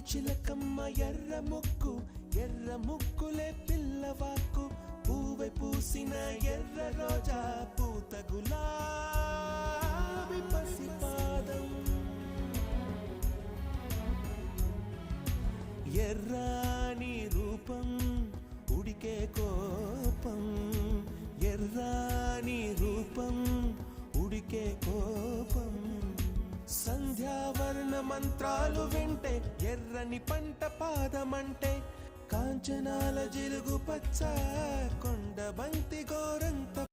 చిలకమ్మ ఎర్ర ముక్కులే పిల్లవాకు పూవై పూసిన ఎర్ర రోజా పూత గులాబీ పసిపాదం ఎర్రాని రూపం ఉడికే కోపం ఎర్రాని రూపం ఉడికే కోపం సంధ్యావర్ణ మంత్రాలు వింటే ఎర్రని పంట పాదమంటే కాంచనాల జిలుగు పచ్చ కొండ బంతి గోరంత